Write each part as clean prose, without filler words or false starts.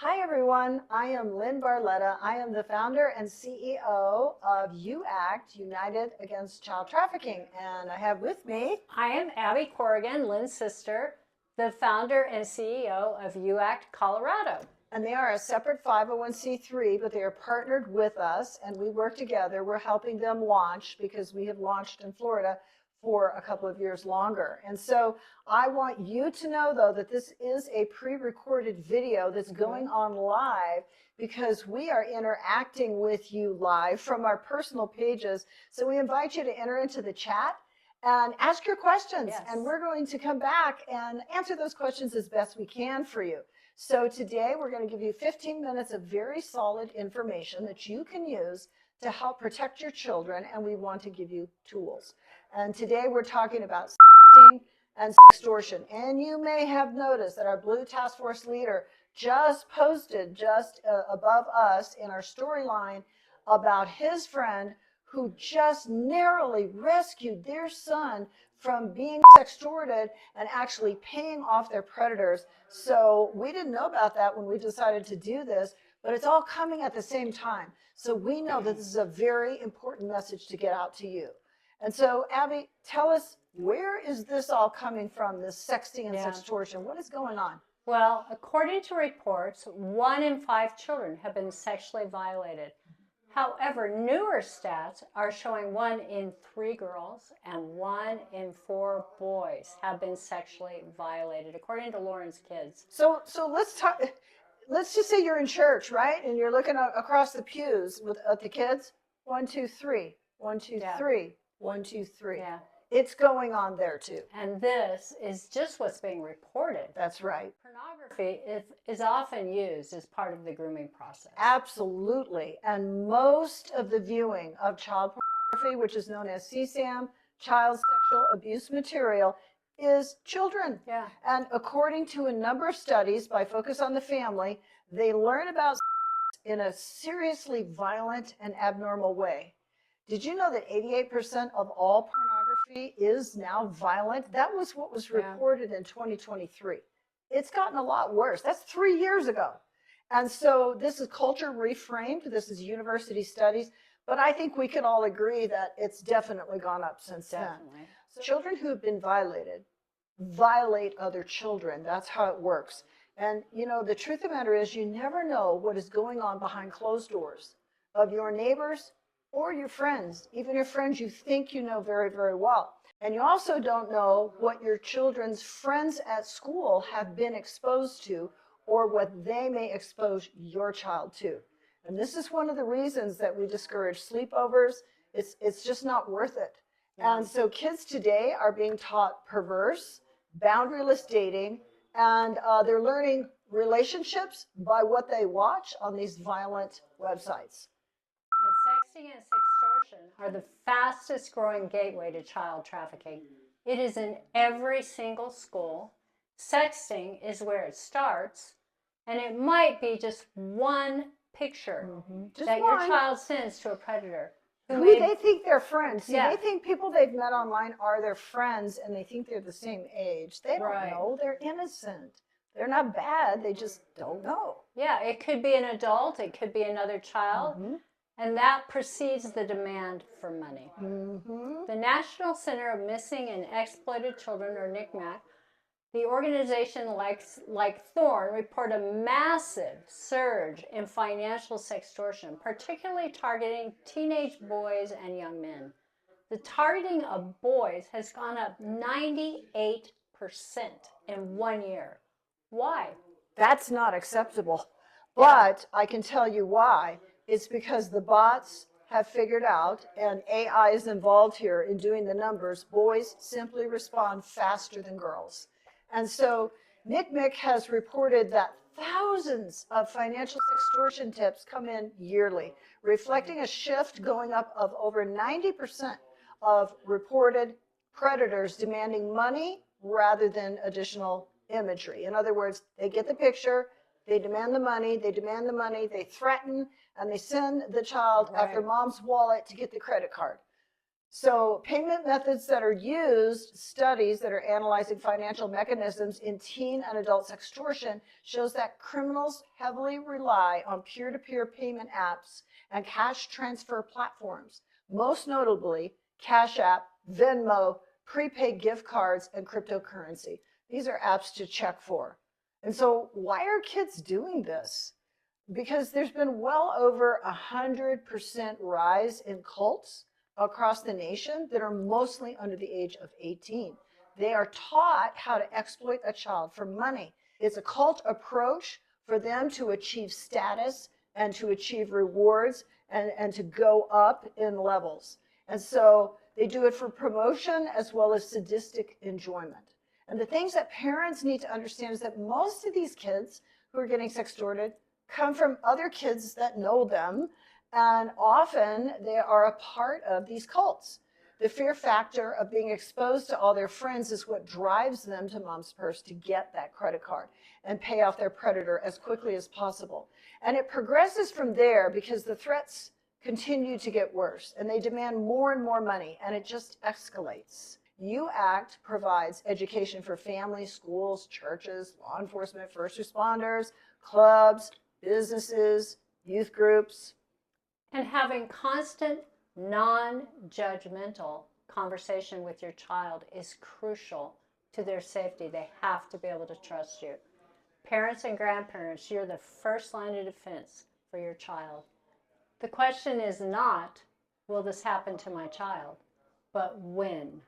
Hi everyone, I am Lynn Barletta. I am the founder and CEO of UACT, United Against Child Trafficking, and I have with me... I am Abby Corrigan, Lynn's sister, the founder and CEO of UACT Colorado. And they are a separate 501c3, but they are partnered with us, and we work together. We're helping them launch because we have launched in Florida for a couple of years longer. And so I want you to know, though, that this is a pre-recorded video that's going on live because we are interacting with you live from our personal pages. So we invite you to enter into the chat and ask your questions. Yes. And we're going to come back and answer those questions as best we can for you. So today we're going to give you 15 minutes of very solid information that you can use to help protect your children, and we want to give you tools. And today we're talking about xting and extortion. And you may have noticed that our Blue Task Force leader just posted just above us in our storyline about his friend who just narrowly rescued their son from being extorted and actually paying off their predators. So we didn't know about that when we decided to do this, but it's all coming at the same time. So we know that this is a very important message to get out to you. And so, Abby, tell us, where is this all coming from, this sexting and sextortion? What is going on? Well, according to reports, 1 in 5 children have been sexually violated. However, newer stats are showing 1 in 3 girls and 1 in 4 boys have been sexually violated, according to Lauren's kids. So let's talk. Let's just say you're in church, right? And you're looking across the pews at the kids. 1, 2, 3. 1, 2, 3. 1, 2, 3. Yeah. It's going on there too. And this is just what's being reported. That's right. Pornography is often used as part of the grooming process. Absolutely. And most of the viewing of child pornography, which is known as CSAM, child sexual abuse material, is children. Yeah. And according to a number of studies by Focus on the Family, they learn about sex in a seriously violent and abnormal way. Did you know that 88% of all pornography is now violent? That was what was reported in 2023. It's gotten a lot worse. That's 3 years ago. And so this is culture reframed. This is university studies. But I think we can all agree that it's definitely gone up since then. So children who have been violated violate other children. That's how it works. And, you know, the truth of the matter is you never know what is going on behind closed doors of your neighbors or your friends, even your friends you think you know very, very well. And you also don't know what your children's friends at school have been exposed to or what they may expose your child to. And this is one of the reasons that we discourage sleepovers. It's just not worth it. And so kids today are being taught perverse, boundaryless dating, and they're learning relationships by what they watch on these violent websites. And sexting and sextortion are the fastest growing gateway to child trafficking. It is in every single school. Sexting is where it starts, and it might be just one picture that your child sends to a predator. Who they think they're friends. See, they think people they've met online are their friends, and they think they're the same age. They don't know. They're innocent. They're not bad. They just don't know. Yeah, it could be an adult. It could be another child. And that precedes the demand for money. The National Center of Missing and Exploited Children, or NCMEC, the organization like Thorn, report a massive surge in financial sextortion, particularly targeting teenage boys and young men. The targeting of boys has gone up 98% in 1 year. Why? That's not acceptable. But I can tell you why. It's because the bots have figured out, and AI is involved here in doing the numbers, boys simply respond faster than girls. And so NCMEC has reported that thousands of financial sextortion tips come in yearly, reflecting a shift going up of over 90% of reported predators demanding money rather than additional imagery. In other words, they get the picture, they demand the money, they threaten, and they send the child after mom's wallet to get the credit card. So payment methods that are used, studies that are analyzing financial mechanisms in teen and adult sextortion shows that criminals heavily rely on peer-to-peer payment apps and cash transfer platforms, most notably Cash App, Venmo, prepaid gift cards, and cryptocurrency. These are apps to check for. And so why are kids doing this? Because there's been well over 100% rise in cults across the nation that are mostly under the age of 18. They are taught how to exploit a child for money. It's a cult approach for them to achieve status and to achieve rewards and to go up in levels. And so they do it for promotion as well as sadistic enjoyment. And the things that parents need to understand is that most of these kids who are getting sextorted come from other kids that know them, and often they are a part of these cults. The fear factor of being exposed to all their friends is what drives them to mom's purse to get that credit card and pay off their predator as quickly as possible. And it progresses from there because the threats continue to get worse and they demand more and more money, and it just escalates. UACT provides education for families, schools, churches, law enforcement, first responders, clubs, businesses, youth groups. And having constant, non-judgmental conversation with your child is crucial to their safety. They have to be able to trust you. Parents and grandparents, you're the first line of defense for your child. The question is not, will this happen to my child, but when?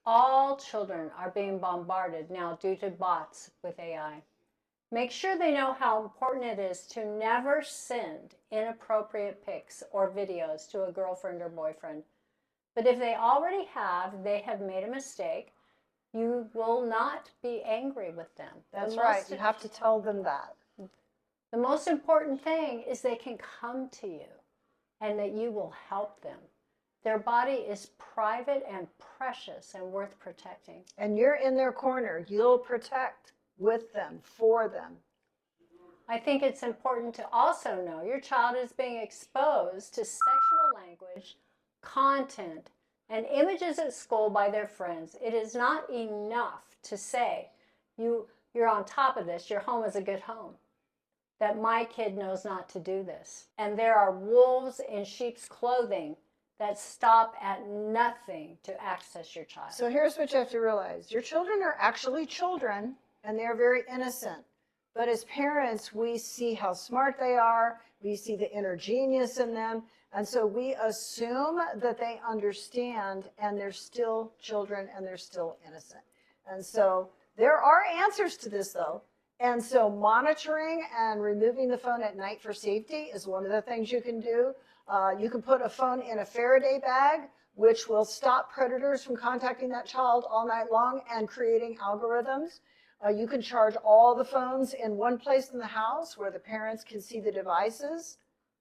All children are being bombarded now due to bots with AI. Make sure they know how important it is to never send inappropriate pics or videos to a girlfriend or boyfriend. But if they already have, they have made a mistake, you will not be angry with them. That's right. You have to tell them that. The most important thing is they can come to you and that you will help them. Their body is private and precious and worth protecting. And you're in their corner. You'll protect with them, for them. I think it's important to also know your child is being exposed to sexual language, content, and images at school by their friends. It is not enough to say, you're on top of this, your home is a good home, that my kid knows not to do this. And there are wolves in sheep's clothing that stop at nothing to access your child. So here's what you have to realize. Your children are actually children, and they're very innocent. But as parents, we see how smart they are. We see the inner genius in them. And so we assume that they understand, and they're still children, and they're still innocent. And so there are answers to this, though. And so monitoring and removing the phone at night for safety is one of the things you can do. You can put a phone in a Faraday bag, which will stop predators from contacting that child all night long and creating algorithms. You can charge all the phones in one place in the house where the parents can see the devices.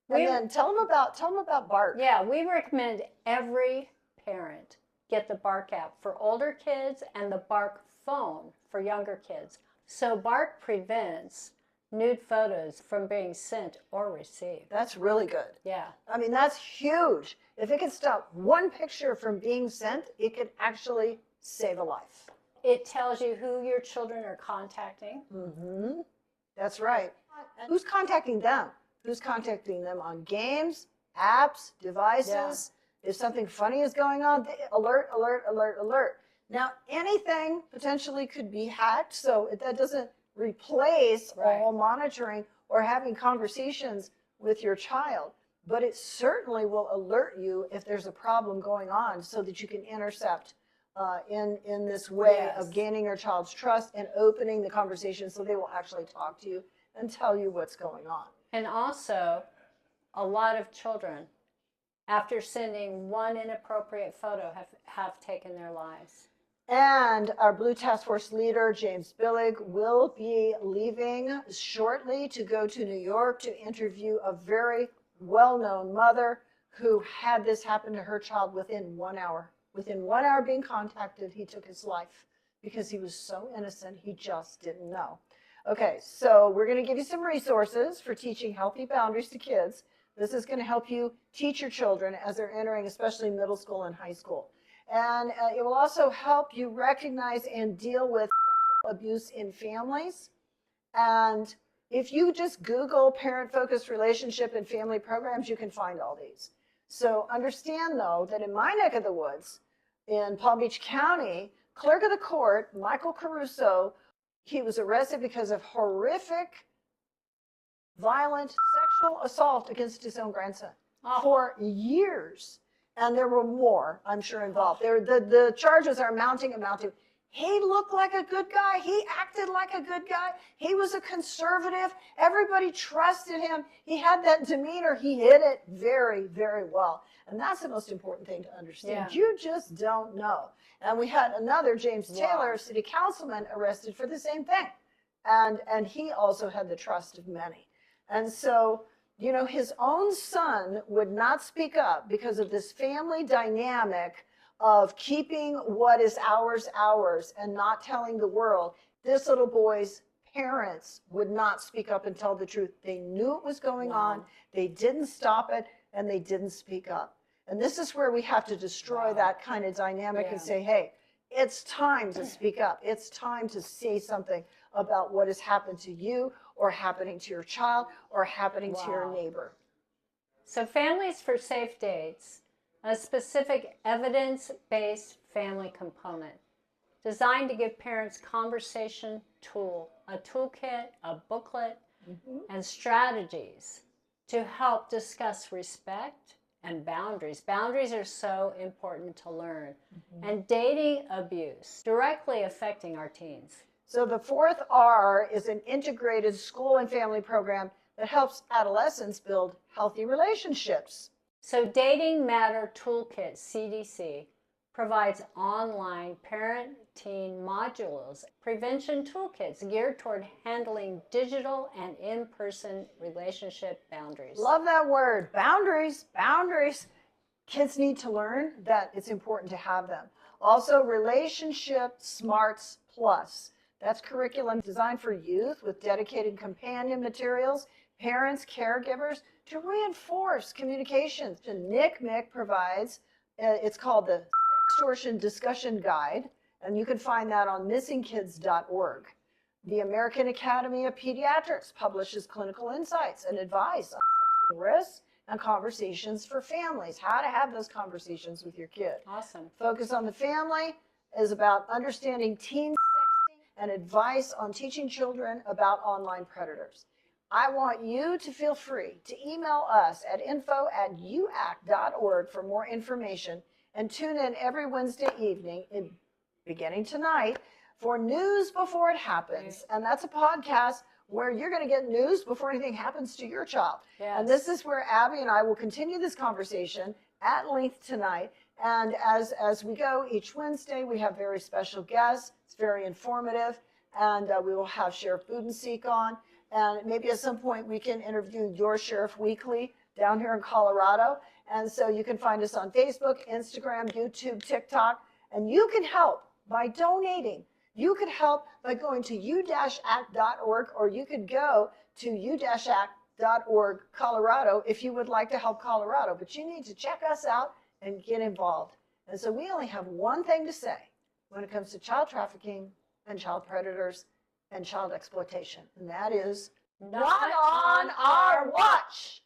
And then tell them about Bark. Yeah, we recommend every parent get the Bark app for older kids and the Bark phone for younger kids. So Bark prevents nude photos from being sent or received. That's really good. Yeah. I mean, that's huge. If it could stop one picture from being sent, it could actually save a life. It tells you who your children are contacting. Mm-hmm. That's right. And who's contacting them? Who's contacting them on games, apps, devices? Yeah. If something funny is going on, alert, alert, alert, alert. Now, anything potentially could be hacked, so that doesn't replace all monitoring or having conversations with your child. But it certainly will alert you if there's a problem going on so that you can intercept in this way of gaining your child's trust and opening the conversation so they will actually talk to you and tell you what's going on. And also, a lot of children, after sending one inappropriate photo, have taken their lives. And our Blue Task Force leader, James Billig, will be leaving shortly to go to New York to interview a very well-known mother who had this happen to her child within 1 hour. Within 1 hour being contacted, he took his life because he was so innocent, he just didn't know. Okay, so we're going to give you some resources for teaching healthy boundaries to kids. This is going to help you teach your children as they're entering, especially middle school and high school. And it will also help you recognize and deal with sexual abuse in families. And if you just Google parent-focused relationship and family programs, you can find all these. So understand, though, that in my neck of the woods, in Palm Beach County, clerk of the court, Michael Caruso, he was arrested because of horrific, violent sexual assault against his own grandson for years. And there were more, I'm sure, involved. The charges are mounting and mounting. He looked like a good guy. He acted like a good guy. He was a conservative. Everybody trusted him. He had that demeanor. He hid it very, very well. And that's the most important thing to understand. You just don't know. And we had another, James Taylor, city councilman, arrested for the same thing. And he also had the trust of many. And so, you know, his own son would not speak up because of this family dynamic of keeping what is ours, ours, and not telling the world. This little boy's parents would not speak up and tell the truth. They knew it was going on. They didn't stop it, and they didn't speak up. And this is where we have to destroy that kind of dynamic and say, hey, it's time to speak up. It's time to say something about what has happened to you or happening to your child or happening to your neighbor. So Families for Safe Dates, a specific evidence-based family component designed to give parents conversation tool, a toolkit, a booklet, and strategies to help discuss respect and boundaries. Boundaries are so important to learn. And dating abuse, directly affecting our teens. So the fourth R is an integrated school and family program that helps adolescents build healthy relationships. So Dating Matter Toolkit, CDC, provides online parent-teen modules, prevention toolkits geared toward handling digital and in-person relationship boundaries. Love that word, boundaries, boundaries. Kids need to learn that it's important to have them. Also, Relationship Smarts Plus. That's curriculum designed for youth with dedicated companion materials, parents, caregivers, to reinforce communications. NCMEC provides, it's called the Xtortion Discussion Guide, and you can find that on missingkids.org. The American Academy of Pediatrics publishes clinical insights and advice on sexting risks and conversations for families, how to have those conversations with your kid. Awesome. Focus on the Family is about understanding teen sexting and advice on teaching children about online predators. I want you to feel free to email us at info@uact.org for more information, and tune in every Wednesday evening, beginning tonight, for News Before It Happens. And that's a podcast where you're going to get news before anything happens to your child. And this is where Abby and I will continue this conversation at length tonight. And as we go each Wednesday, we have very special guests. It's very informative. And we will have Sheriff Budenseek on. And maybe at some point we can interview your sheriff weekly down here in Colorado. And so you can find us on Facebook, Instagram, YouTube, TikTok. And you can help by donating. You could help by going to u-act.org, or you could go to u-act.org Colorado if you would like to help Colorado. But you need to check us out and get involved. And so we only have one thing to say when it comes to child trafficking and child predators and child exploitation, and that is not on our watch.